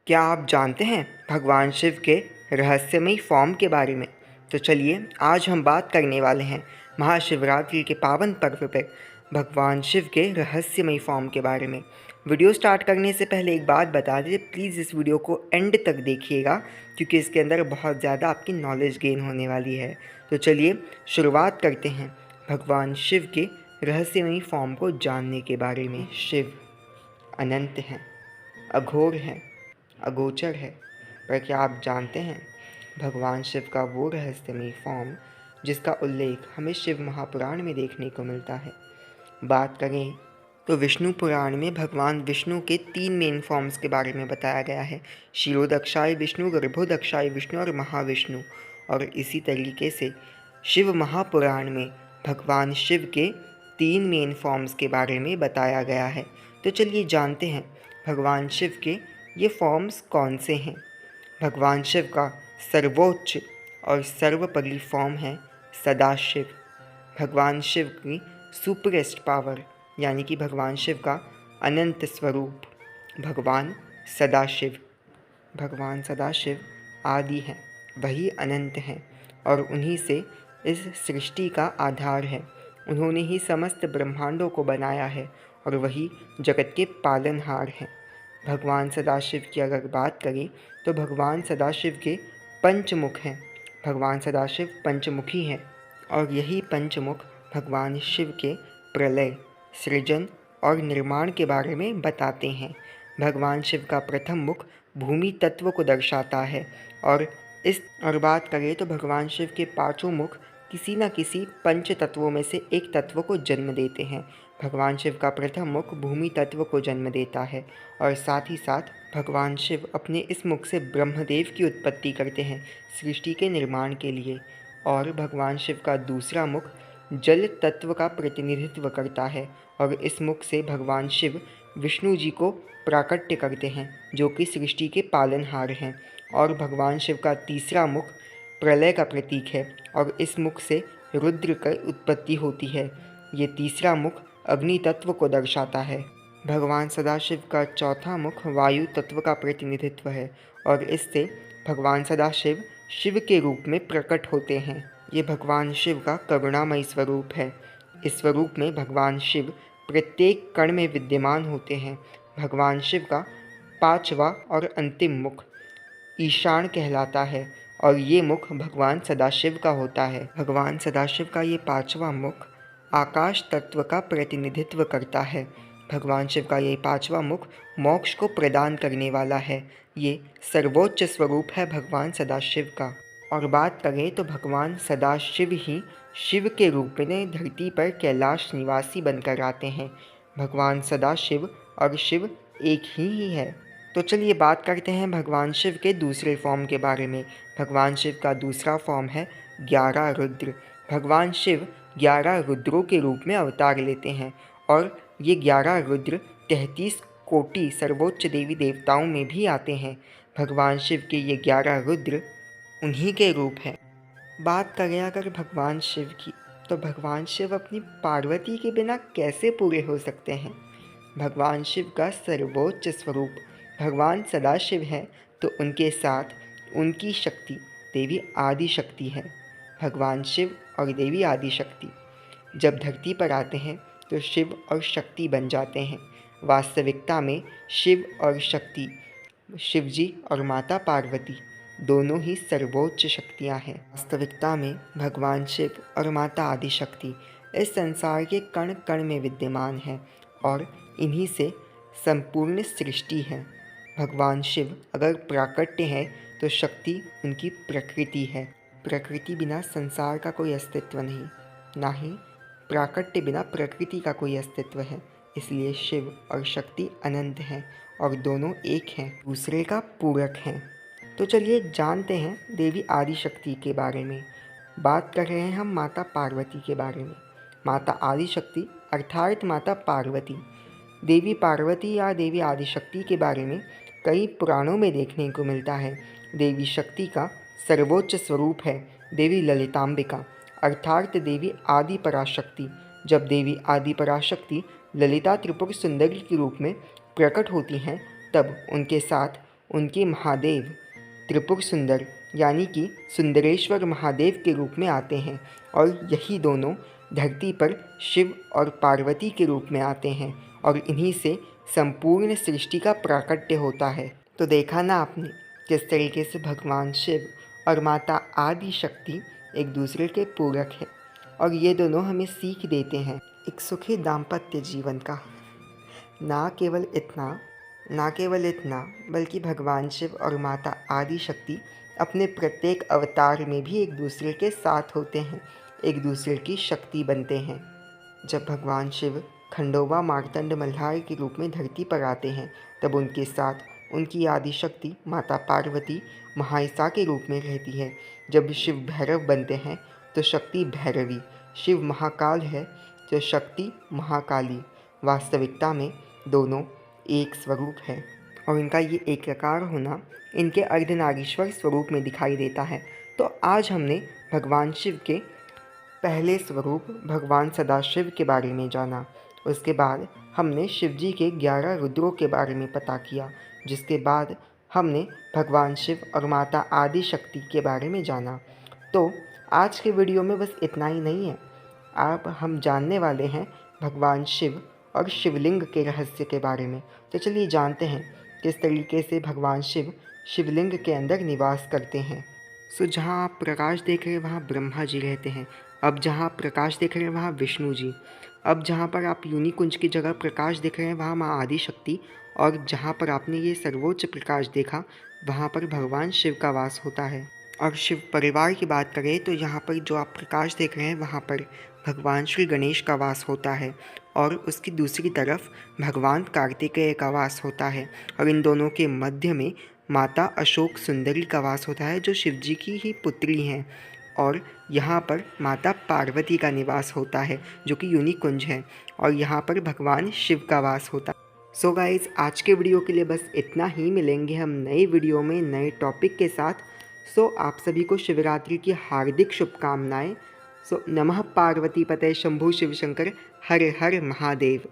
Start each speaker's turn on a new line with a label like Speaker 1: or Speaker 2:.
Speaker 1: क्या आप जानते हैं भगवान शिव के रहस्यमयी फॉर्म के बारे में? तो चलिए आज हम बात करने वाले हैं महाशिवरात्रि के पावन पर्व पर भगवान शिव के रहस्यमयी फॉर्म के बारे में। वीडियो स्टार्ट करने से पहले एक बात बता दें, प्लीज़ इस वीडियो को एंड तक देखिएगा क्योंकि इसके अंदर बहुत ज़्यादा आपकी नॉलेज गेन होने वाली है। तो चलिए शुरुआत करते हैं भगवान शिव के रहस्यमयी फॉर्म को जानने के बारे में। शिव अनंत हैं, अघोर हैं, अगोचर है, पर क्या आप जानते हैं भगवान शिव का वो रहस्यमयी फॉर्म जिसका उल्लेख हमें शिव महापुराण में देखने को मिलता है? बात करें तो विष्णु पुराण में भगवान विष्णु के 3 मेन फॉर्म्स के बारे में बताया गया है, क्षीरोदक्षाय विष्णु, गर्भोदक्षाय विष्णु और महाविष्णु। और इसी तरीके से शिव महापुराण में भगवान शिव के 3 मेन फॉर्म्स के बारे में बताया गया है। तो चलिए जानते हैं भगवान शिव के ये फॉर्म्स कौन से हैं। भगवान शिव का सर्वोच्च और सर्वोपरि फॉर्म है सदाशिव। भगवान शिव की सुपरेस्ट पावर यानी कि भगवान शिव का अनंत स्वरूप भगवान सदाशिव। भगवान सदाशिव आदि हैं, वही अनंत हैं और उन्हीं से इस सृष्टि का आधार है। उन्होंने ही समस्त ब्रह्मांडों को बनाया है और वही जगत के पालनहार हैं। भगवान सदाशिव की अगर बात करें तो भगवान सदाशिव के पंचमुख हैं। भगवान सदाशिव पंचमुखी हैं और यही पंचमुख भगवान शिव के प्रलय, सृजन और निर्माण के बारे में बताते हैं। भगवान शिव का प्रथम मुख भूमि तत्व को दर्शाता है और बात करें तो भगवान शिव के पांचों मुख किसी न किसी पंच तत्वों में से एक तत्व को जन्म देते हैं। भगवान शिव का प्रथम मुख भूमि तत्व को जन्म देता है और साथ ही साथ भगवान शिव अपने इस मुख से ब्रह्मदेव की उत्पत्ति करते हैं सृष्टि के निर्माण के लिए। और भगवान शिव का दूसरा मुख जल तत्व का प्रतिनिधित्व करता है और इस मुख से भगवान शिव विष्णु जी को प्राकट्य करते हैं जो कि सृष्टि के पालनहार हैं। और भगवान शिव का तीसरा मुख प्रलय का प्रतीक है और इस मुख से रुद्र की उत्पत्ति होती है। ये तीसरा मुख अग्नि तत्व को दर्शाता है। भगवान सदाशिव का चौथा मुख वायु तत्व का प्रतिनिधित्व है और इससे भगवान सदाशिव शिव के रूप में प्रकट होते हैं। ये भगवान शिव का करुणामयी स्वरूप है। इस स्वरूप में भगवान शिव प्रत्येक कण में विद्यमान होते हैं। भगवान शिव का पांचवा और अंतिम मुख ईशान कहलाता है और ये मुख भगवान सदाशिव का होता है। भगवान सदाशिव का ये पांचवा मुख आकाश तत्व का प्रतिनिधित्व करता है। भगवान शिव का ये पांचवा मुख मोक्ष को प्रदान करने वाला है। ये सर्वोच्च स्वरूप है भगवान सदाशिव का। और बात करें तो भगवान सदाशिव ही शिव के रूप में धरती पर कैलाश निवासी बनकर आते हैं। भगवान सदाशिव और शिव एक ही है। तो चलिए बात करते हैं भगवान शिव के दूसरे फॉर्म के बारे में। भगवान शिव का दूसरा फॉर्म है 11 रुद्र। भगवान शिव 11 रुद्रों के रूप में अवतार लेते हैं और ये 11 रुद्र 33 कोटि सर्वोच्च देवी देवताओं में भी आते हैं। भगवान शिव के ये 11 रुद्र उन्हीं के रूप हैं। बात करें अगर भगवान शिव की तो भगवान शिव अपनी पार्वती के बिना कैसे पूरे हो सकते हैं? भगवान शिव का सर्वोच्च स्वरूप भगवान सदाशिव है तो उनके साथ उनकी शक्ति देवी आदि शक्ति है। भगवान शिव और देवी आदि शक्ति जब धरती पर आते हैं तो शिव और शक्ति बन जाते हैं। वास्तविकता में शिव और शक्ति, शिव जी और माता पार्वती दोनों ही सर्वोच्च शक्तियाँ हैं। वास्तविकता में भगवान शिव और माता आदि शक्ति इस संसार के कण कण में विद्यमान हैं और इन्हीं से संपूर्ण सृष्टि है। भगवान शिव अगर प्राकट्य हैं तो शक्ति उनकी प्रकृति है। प्रकृति बिना संसार का कोई अस्तित्व नहीं, ना ही प्राकट्य बिना प्रकृति का कोई अस्तित्व है। इसलिए शिव और शक्ति अनंत हैं और दोनों एक हैं, दूसरे का पूरक हैं। तो चलिए जानते हैं देवी आदिशक्ति के बारे में। बात कर रहे हैं हम माता पार्वती के बारे में। माता आदिशक्ति अर्थात माता पार्वती, देवी पार्वती या देवी आदिशक्ति के बारे में कई पुराणों में देखने को मिलता है। देवी शक्ति का सर्वोच्च स्वरूप है देवी ललितांबिका अर्थात देवी आदि पराशक्ति। जब देवी आदि पराशक्ति ललिता त्रिपुर सुंदरी के रूप में प्रकट होती हैं तब उनके साथ उनके महादेव त्रिपुर सुंदर यानी कि सुंदरेश्वर महादेव के रूप में आते हैं और यही दोनों धरती पर शिव और पार्वती के रूप में आते हैं और इन्हीं से संपूर्ण सृष्टि का प्राकट्य होता है। तो देखा ना आपने किस तरीके से भगवान शिव और माता आदि शक्ति एक दूसरे के पूरक हैं और ये दोनों हमें सीख देते हैं एक सुखी दाम्पत्य जीवन का। ना केवल इतना बल्कि भगवान शिव और माता आदि शक्ति अपने प्रत्येक अवतार में भी एक दूसरे के साथ होते हैं, एक दूसरे की शक्ति बनते हैं। जब भगवान शिव खंडोबा मार्तंड मल्हार के रूप में धरती पर आते हैं तब उनके साथ उनकी आदि शक्ति माता पार्वती महाईसा के रूप में रहती है। जब शिव भैरव बनते हैं तो शक्ति भैरवी, शिव महाकाल है तो शक्ति महाकाली। वास्तविकता में दोनों एक स्वरूप है और इनका ये एकाकार होना इनके अर्धनारीश्वर स्वरूप में दिखाई देता है। तो आज हमने भगवान शिव के पहले स्वरूप भगवान सदाशिव के बारे में जाना। उसके बाद हमने शिव जी के 11 रुद्रों के बारे में पता किया, जिसके बाद हमने भगवान शिव और माता आदि शक्ति के बारे में जाना। तो आज के वीडियो में बस इतना ही नहीं है, अब हम जानने वाले हैं भगवान शिव और शिवलिंग के रहस्य के बारे में। तो चलिए जानते हैं किस तरीके से भगवान शिव शिवलिंग के अंदर निवास करते हैं। सो जहाँ आप प्रकाश देख रहे हैं वहाँ ब्रह्मा जी रहते हैं। अब जहाँ आप प्रकाश देख रहे हैं वहाँ विष्णु जी। अब जहाँ पर आप योनि कुंज की जगह प्रकाश देख रहे हैं वहाँ माँ आदि शक्ति। और जहाँ पर आपने ये सर्वोच्च प्रकाश देखा वहाँ पर भगवान शिव का वास होता है। और शिव परिवार की बात करें तो यहाँ पर जो आप प्रकाश देख रहे हैं वहाँ पर भगवान श्री गणेश का वास होता है और उसकी दूसरी तरफ भगवान कार्तिकेय का वास होता है और इन दोनों के मध्य में माता अशोक सुंदरी का वास होता है जो शिव जी की ही पुत्री हैं। और यहाँ पर माता पार्वती का निवास होता है जो कि योनि कुंज है और यहाँ पर भगवान शिव का वास होता है। सो गाइज आज के वीडियो के लिए बस इतना ही। मिलेंगे हम नए वीडियो में नए टॉपिक के साथ। सो आप सभी को शिवरात्रि की हार्दिक शुभकामनाएं। सो नमः पार्वती पते शंभु शिव शंकर हर हर महादेव।